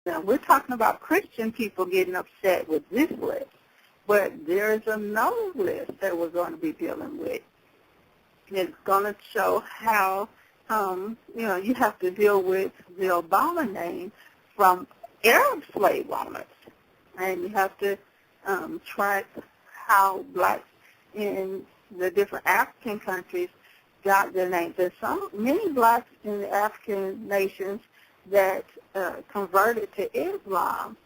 Now, we're talking about Christian people getting upset with this list, but there's another list that we're going to be dealing with. It's going to show how, you have to deal with the Obama name from Arab slave owners. And you have to track how blacks in the different African countries got their names. There's many blacks in the African nations that converted to Islam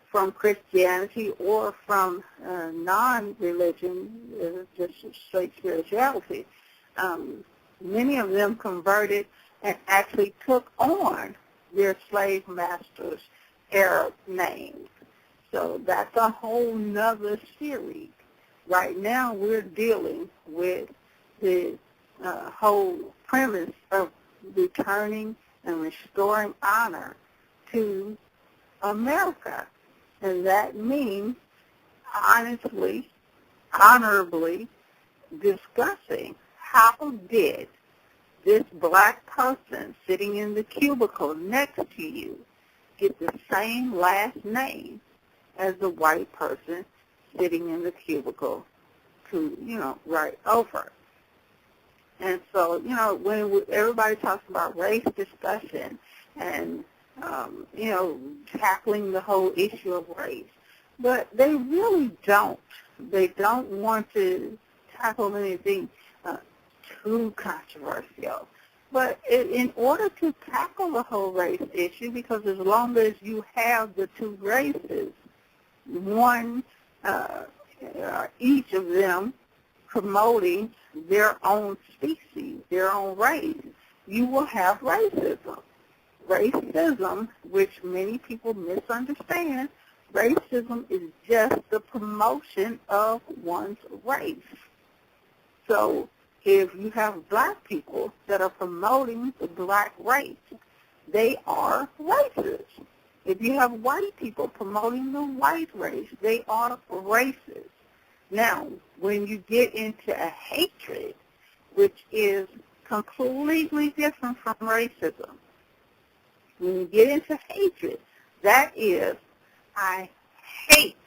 from Christianity or from non-religion, just straight spirituality. Many of them converted and actually took on their slave masters' Arab names. So that's a whole nother series. Right now we're dealing with the whole premise of returning and restoring honor to America. And that means honestly, honorably discussing how did this black person sitting in the cubicle next to you get the same last name as the white person sitting in the cubicle to, right over. And so, when everybody talks about race discussion and, tackling the whole issue of race, but they really don't. They don't want to tackle anything too controversial. But in order to tackle the whole race issue, because as long as you have the two races, one, each of them promoting their own species, their own race, you will have racism. Racism, which many people misunderstand, racism is just the promotion of one's race. So if you have black people that are promoting the black race, they are racist. If you have white people promoting the white race, they are racist. Now, when you get into a hatred, which is completely different from racism, when you get into hatred, that is, I hate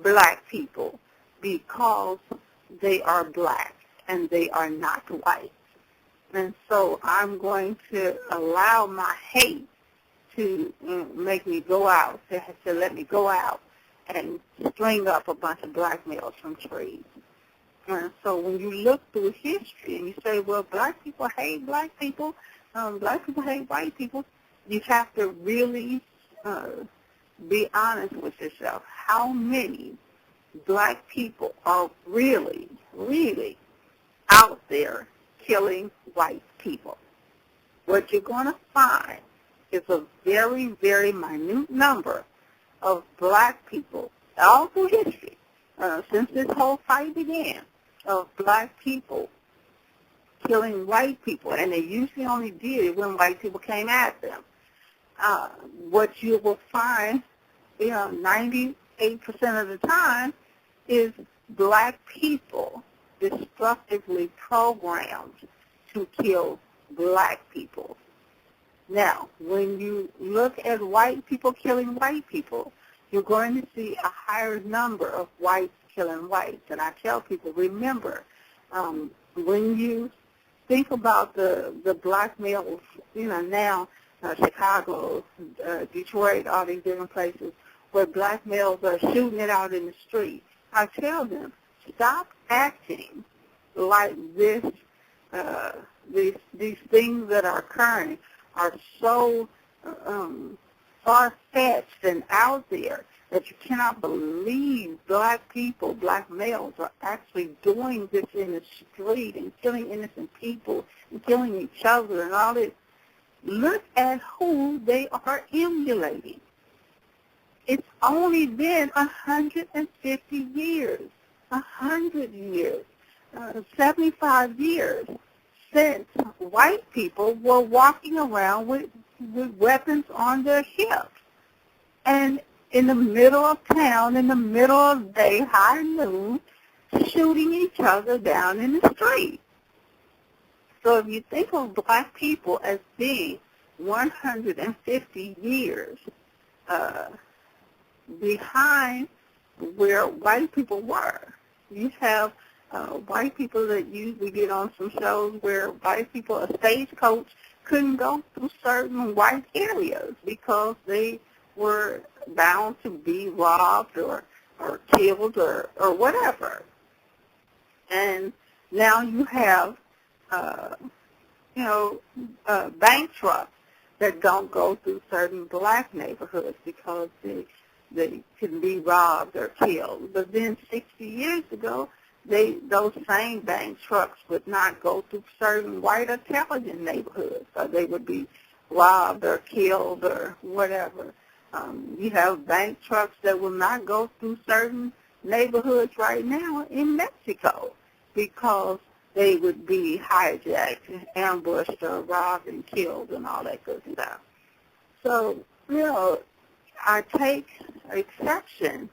black people because they are black and they are not white. And so I'm going to allow my hate to make me go out, to let me go out and string up a bunch of black males from trees. And so when you look through history and you say, well, black people hate black people hate white people, you have to really be honest with yourself. How many black people are really, really out there killing white people? What you're going to find is a very, very minute number of black people all through history, since this whole fight began, of black people killing white people, and they usually only did it when white people came at them. What you will find, 98% of the time, is black people destructively programmed to kill black people. Now, when you look at white people killing white people, you're going to see a higher number of whites killing whites. And I tell people, remember, when you think about the black males, now Chicago, Detroit, all these different places where black males are shooting it out in the street, I tell them, stop acting like this. These things that are occurring are so far-fetched and out there that you cannot believe black people, black males, are actually doing this in the street and killing innocent people and killing each other and all this. Look at who they are emulating. It's only been 150 years, 100 years, 75 years since white people were walking around with weapons on their hips. And in the middle of town, in the middle of the day, high noon, shooting each other down in the street. So if you think of black people as being 150 years uh, behind where white people were. You have white people that usually get on some shows where white people, a stagecoach, couldn't go through certain white areas because they were bound to be robbed or killed or whatever. And now you have, bank trucks that don't go through certain black neighborhoods because they can be robbed or killed. But then 60 years ago, those same bank trucks would not go through certain white Italian neighborhoods, or they would be robbed or killed or whatever. You have bank trucks that will not go through certain neighborhoods right now in Mexico because they would be hijacked, ambushed, or robbed and killed and all that good stuff. So, I take exception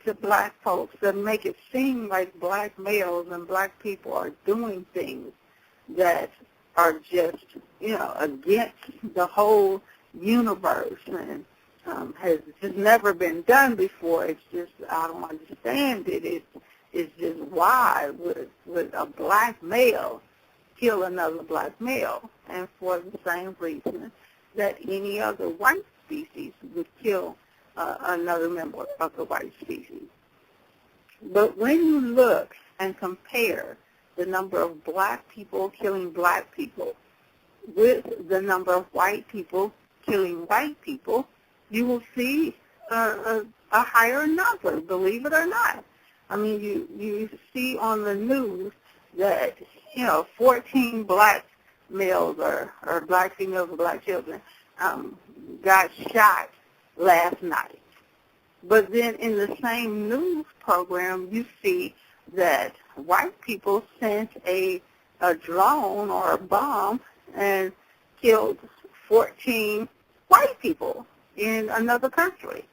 to black folks that make it seem like black males and black people are doing things that are just, against the whole universe and has just never been done before. It's just, I don't understand it. It's just why would a black male kill another black male, and for the same reason that any other white species would kill another member of the white species. But when you look and compare the number of black people killing black people with the number of white people killing white people, you will see a higher number, believe it or not. I mean, you see on the news that, 14 black males or black females or black children got shot last night. But then in the same news program, you see that white people sent a drone or a bomb and killed 14 white people in another country.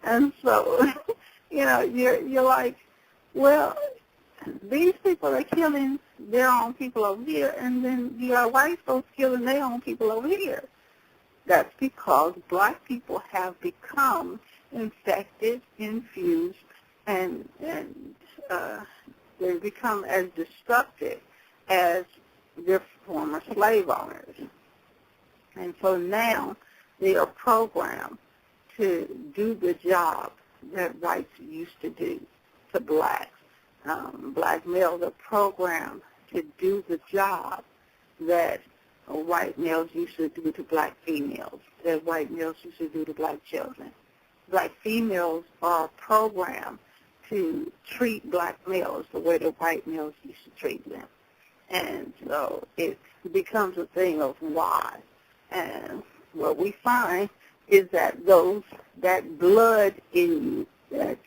And so, you're like, well, these people are killing their own people over here, and then you got white folks killing their own people over here. That's because black people have become infected, infused, and they become as destructive as their former slave owners. And so now they are programmed to do the job that whites used to do to blacks. Black males are programmed to do the job that white males used to do to black females, that white males used to do to black children. Black females are programmed to treat black males the way the white males used to treat them. And so it becomes a thing of why. And what we find is that that blood in you, that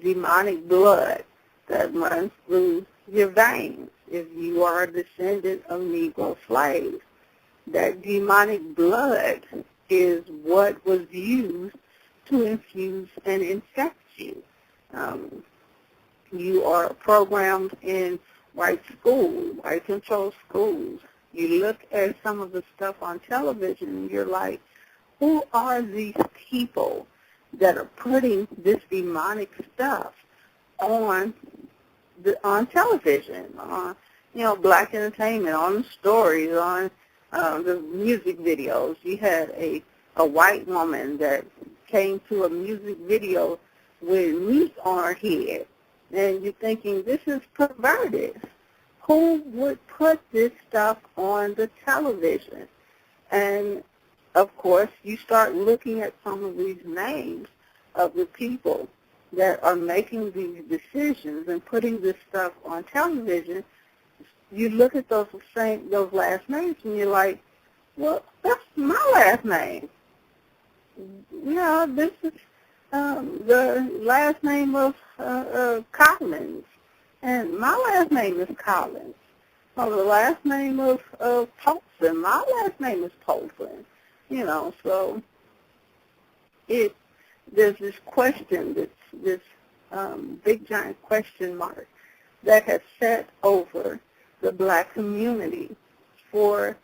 demonic blood that runs through your veins, if you are a descendant of Negro slaves, that demonic blood is what was used to infuse and infect you. You are programmed in white schools, white controlled schools. You look at some of the stuff on television and you're like, who are these people that are putting this demonic stuff on television, on black entertainment, on the stories, on the music videos? You had a white woman that came to a music video with meat on her head, and you're thinking, this is perverted. Who would put this stuff on the television? And, of course, you start looking at some of these names of the people that are making these decisions and putting this stuff on television. You look at those last names and you're like, well, that's my last name. This is the last name of Collins, and my last name is Collins. Or the last name of Polson, my last name is Polson. So there's this question, this big giant question mark that has set over the black community for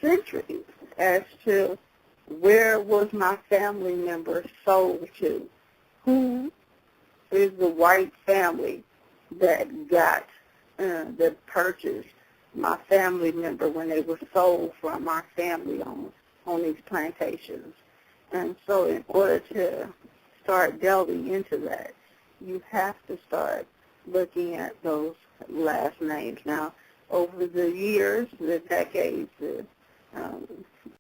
centuries as to Where was my family member sold to? Who is the white family that that purchased my family member when they were sold from our family on these plantations? And so in order to start delving into that, you have to start looking at those last names. Now, over the years, the decades,